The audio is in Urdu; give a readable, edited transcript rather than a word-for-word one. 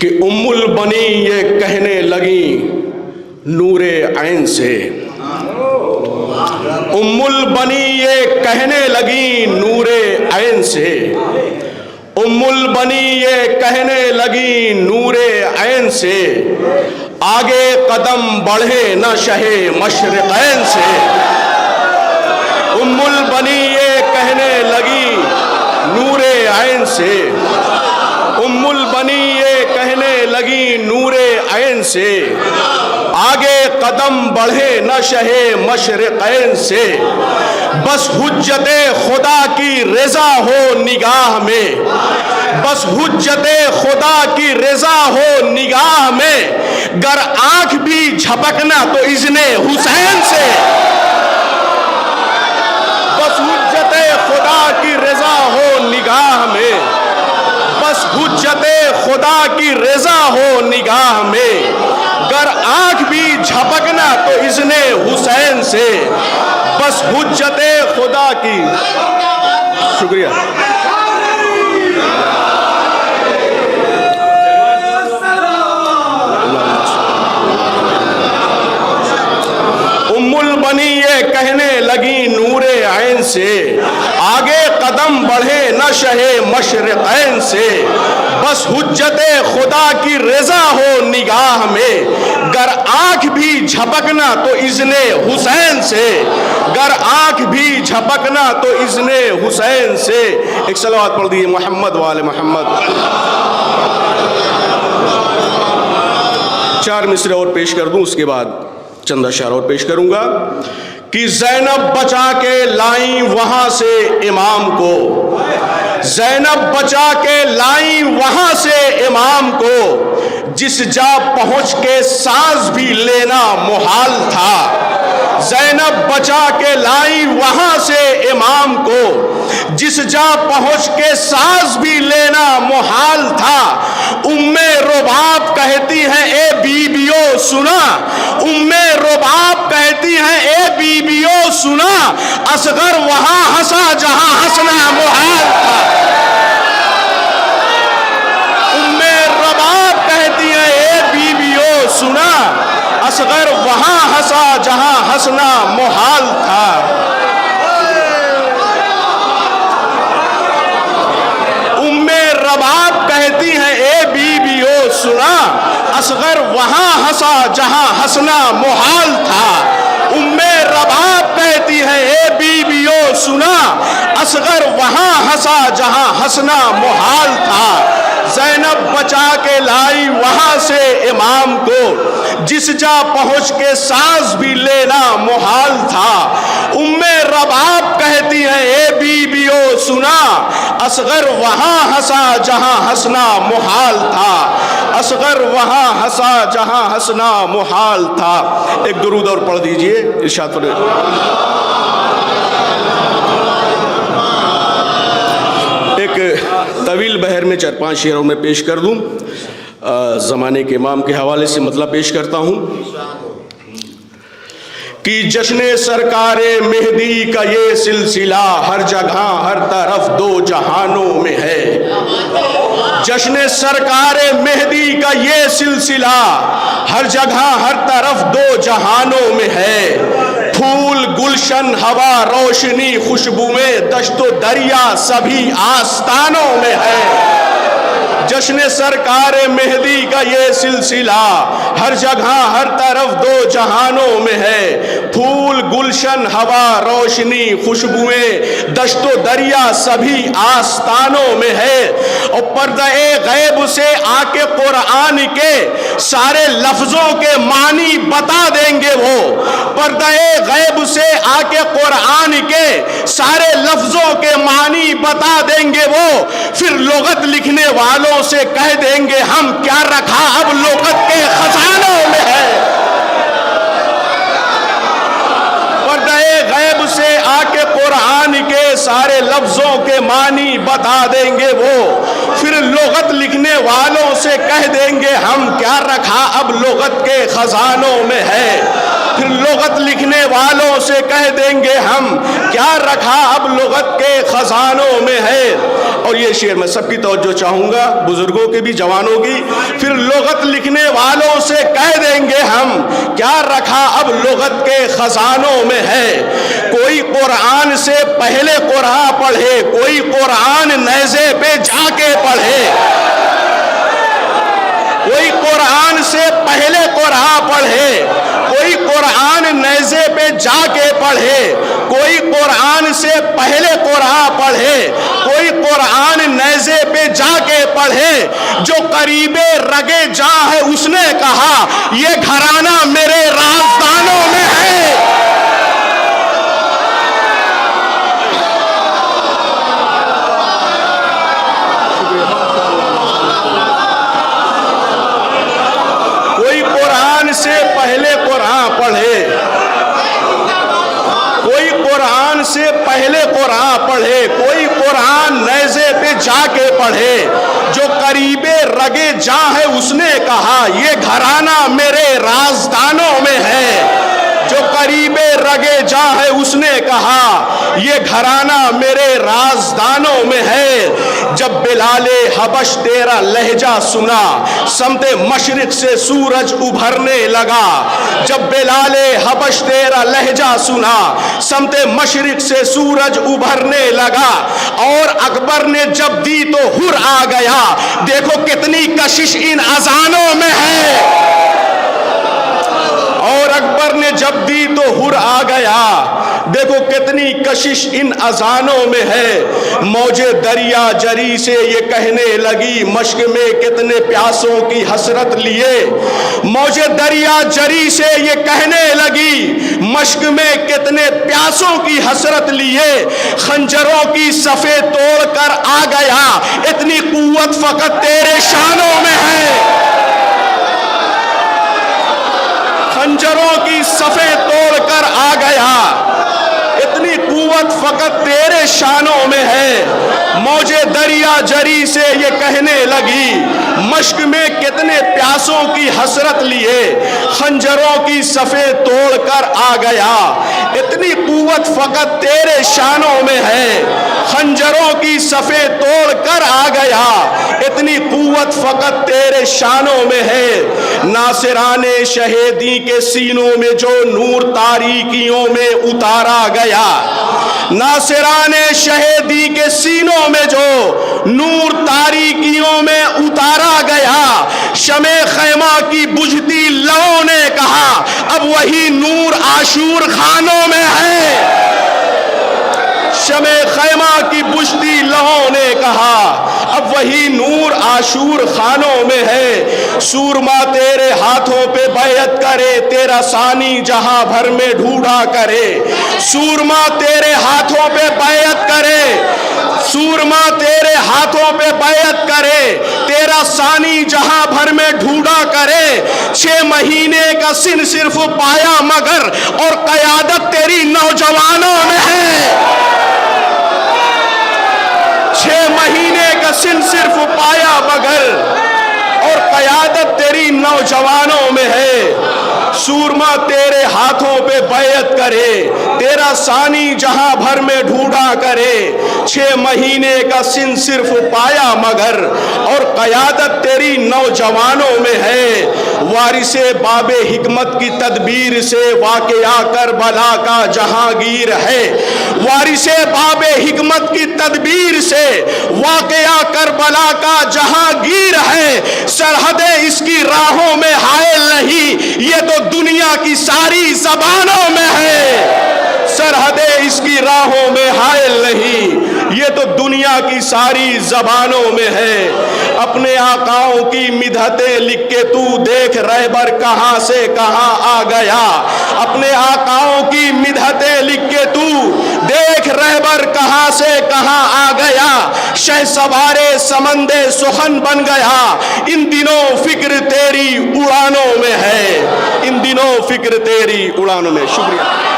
کہ ام البنی یہ کہنے لگیں نور عین سے، ام البنی یہ کہنے لگیں نور عین سے، ام البنی یہ کہنے لگیں نور عین سے، آگے قدم بڑھے نہ شہ مشرقین سے۔ ام البنی یہ کہنے لگی نور عین سے، ام البنی یہ کہنے لگی نور عین سے، آگے قدم بڑھے نہ شہ مشرقین سے، بس حجت خدا کی رضا ہو نگاہ میں، بس حجت خدا کی رضا ہو نگاہ میں، گر آنکھ بھی جھپکنا تو اذن حسین سے۔ بس حجت خدا کی رضا ہو نگاہ میں، بس حجت خدا کی رضا ہو نگاہ میں، گر آنکھ بھی جھپکنا تو اذن حسین سے، بس حجت خدا کی۔ شکریہ۔ ام البنی یہ کہنے لگی نور عین سے، آگے قدم بڑھے نہ شہ مشرقین سے، بس حجت خدا کی رضا ہو نگاہ میں، گر آنکھ بھی جھپکنا تو اذن حسین سے، گر آنکھ بھی جھپکنا تو اذن حسین سے۔ ایک صلوات پڑھ دیجیے محمد وآل محمد۔ 4 مصرے اور پیش کر دوں، اس کے بعد چند اشعار اور پیش کروں گا۔ کہ زینب بچا کے لائیں وہاں سے امام کو، زینب بچا کے لائیں وہاں سے امام کو، جس جا پہنچ کے سانس بھی لینا محال تھا، زینب بچا کے لائیں وہاں سے امام کو، جس جا پہنچ کے سانس بھی لینا محال تھا، ام رباب کہتی ہیں اے بیبیو سنا، ام رباب کہتی ہیں اے بیبیو سنا، اصغر وہاں ہنسا جہاں ہنسنا محال تھا۔ ام رباب کہتی ہیں اے بیبیو سنا، اصغر وہاں ہنسا جہاں ہنسنا محال تھا۔ ام رباب کہتی ہیں اے بیبیو سنا، اصغر وہاں ہنسا جہاں ہنسنا محال تھا۔ ام رباب کہتی ہیں اے بیبیو سنا، اصغر وہاں ہنسا جہاں ہنسنا محال تھا، زینب بچا کے لائی وہاں سے امام کو، جس جا پہنچ کے سانس بھی لینا محال تھا۔ ام رباب کہتی ہیں اے بیبیو سنا، اصغر وہاں ہنسا جہاں ہنسنا محال تھا، اصغر وہاں ہنسا جہاں ہنسنا محال تھا۔ ایک درود اور پڑھ دیجئے ارشاد فرمائیے۔ ایک طویل بحر میں 4-5 شعروں میں پیش کر دوں، زمانے کے امام کے حوالے سے مطلب پیش کرتا ہوں۔ کہ جشن سرکار مہدی کا یہ سلسلہ ہر جگہ ہر طرف 2 جہانوں میں ہے، جشن سرکار مہدی کا یہ سلسلہ ہر جگہ ہر طرف 2 جہانوں میں ہے، پھول گلشن ہوا روشنی خوشبو میں دشت و دریا سبھی آستانوں میں ہے، جشن سرکار مہدی کا یہ سلسلہ ہر جگہ ہر طرف 2 جہانوں میں ہے، پھول گلشن ہوا روشنی خوشبوئیں دشت و دریا سبھی آستانوں میں ہے، اور پردہ غیب سے آ کے قرآن کے سارے لفظوں کے معنی بتا دیں گے وہ، پردہ غیب سے آ کے قرآن کے سارے لفظوں کے معنی بتا دیں گے وہ، پھر لغت لکھنے والوں سے کہہ دیں گے ہم کیا رکھا اب لغت کے خزانوں میں ہے، پردہ غیب سے آ کے قرآن کے سارے لفظوں کے معنی بتا دیں گے وہ، پھر لغت لکھنے والوں سے کہہ دیں گے ہم کیا رکھا اب لغت کے خزانوں میں ہے، پھر لغت لکھنے والوں سے کہہ دیں گے ہم کیا رکھا اب لغت کے خزانوں میں ہے۔ اور یہ شعر میں سب کی توجہ چاہوں گا، بزرگوں کی بھی جوانوں کی۔ پھر لغت لکھنے والوں سے کہہ دیں گے ہم کیا رکھا اب لغت کے خزانوں میں ہے۔ کوئی قرآن سے پہلے قرآن پڑھے، کوئی قرآن نیزے پہ جا کے پڑھے، کوئی قرآن سے پہلے قرآن پڑھے، کوئی قرآن نیزے پہ جا کے پڑھے، کوئی قرآن سے پہلے قرآن پڑھے، کوئی قرآن نیزے پہ جا کے پڑھے۔ جو قریب رگے جاں ہے اس نے کہا یہ گھرانہ میرے رازدانوں میں ہے۔ کوئی قرآن سے پہلے قرآن پڑھے، کوئی قرآن سے پہلے قرآن پڑھے، کوئی قرآن نیزے پہ جا کے پڑھے۔ جو قریب رگے جاں ہے اس نے کہا یہ گھرانہ میرے رازدانوں میں ہے۔ جو قریب رگے جاں ہے اس نے کہا یہ گھرانہ میرے رازدانوں میں ہے۔ جب بلال حبش تیرا لہجہ سنا سمت مشرق سے سورج ابھرنے لگا۔ جب بلال حبش تیرا لہجہ سنا سمت مشرق سے سورج ابھرنے لگا۔ اور اکبر نے جب دی تو ہر آ گیا، دیکھو کتنی کشش ان اذانوں میں ہے۔ اور اکبر نے جب دی تو ہر آ گیا، دیکھو کتنی کشش ان اذانوں میں ہے۔ موج دریا جری سے یہ کہنے لگی مشق میں کتنے پیاسوں کی حسرت لیے۔ موج دریا جری سے یہ کہنے لگی مشق میں کتنے پیاسوں کی حسرت لیے۔ خنجروں کی صفیں توڑ کر آ گیا، اتنی قوت فقط تیرے شانوں میں ہے۔ خنجروں کی صفیں توڑ کر آ گیا، اتنی قوت فقط تیرے شانوں میں ہے۔ موج دریا جری سے یہ کہنے لگی مشق میں کتنے پیاسوں کی حسرت لیے۔ خنجروں کی صفیں توڑ کر آ گیا، اتنی قوت فقط تیرے شانوں میں ہے۔ خنجروں کی صفیں توڑ کر آ گیا، اتنی قوت فقط تیرے شانوں میں ہے۔ ناصران شہیدی کے سینوں میں جو نور تاریکیوں میں اتارا گیا، ناصران شہیدی کے سینوں میں جو نور تاریکیوں میں اتارا گیا۔ شمع خیمہ کی بجھتی لووں نے کہا اب وہی نور عاشور خانوں میں ہے۔ شمع خیمہ کی بجھتی لووں نے کہا اب وہی نور عاشور خانوں میں ہے۔ سورما تیرے ہاتھوں پہ بیعت کرے، تیرا ثانی جہاں بھر میں ڈھونڈا کرے۔ سورما تیرے ہاتھوں پہ بیعت کرے، سورما تیرے ہاتھوں پہ بیعت کرے، تیرا ثانی جہاں بھر میں ڈھونڈا کرے۔ 6 مہینے کا سن صرف پایا مگر، اور قیادت تیری نوجوانوں میں ہے۔ 6 مہینے کا سن صرف پایا مگر، اور قیادت تیری نوجوانوں میں ہے۔ سورما تیرے ہاتھوں پہ بیعت کرے، تیرا ثانی جہاں بھر میں ڈھونڈا کرے۔ 6 مہینے کا سن صرف پایا مگر، اور قیادت تیری نوجوانوں میں ہے۔ وارث باب حکمت کی تدبیر سے واقعہ کربلا کا جہانگیر ہے۔ وارث باب حکمت کی تدبیر سے واقعہ کربلا کا جہانگیر ہے۔ سرحدیں اس کی راہوں میں حائل نہیں، یہ تو دنیا کی ساری زبانوں میں ہے۔ سرحدیں اس کی راہوں میں حائل نہیں، یہ تو دنیا کی ساری زبانوں میں ہے۔ اپنے آقاؤں کی مدحتیں لکھ کے تو دیکھ رہبر کہاں سے کہاں آ گیا۔ اپنے آقاؤں کی مدحتیں لکھ کے تو دیکھ رہبر کہاں سے کہاں آ گیا۔ شہ سوارے سمندے سخن بن گیا، ان دنوں فکر تیری اڑانوں میں ہے، ان دنوں فکر تیری اڑانوں میں۔ شکریہ۔